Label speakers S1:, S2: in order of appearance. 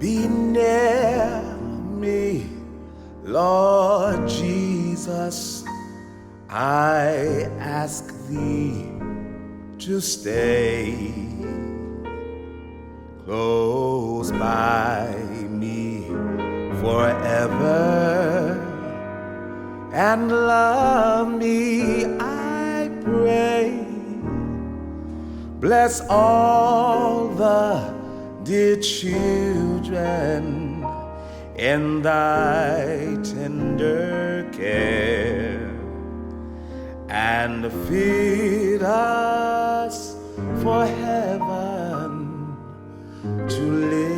S1: Be near me, Lord Jesus. I ask thee to stay close by me forever and love me, I pray. Bless all the dear children in thy tender care, and feed us for heaven to live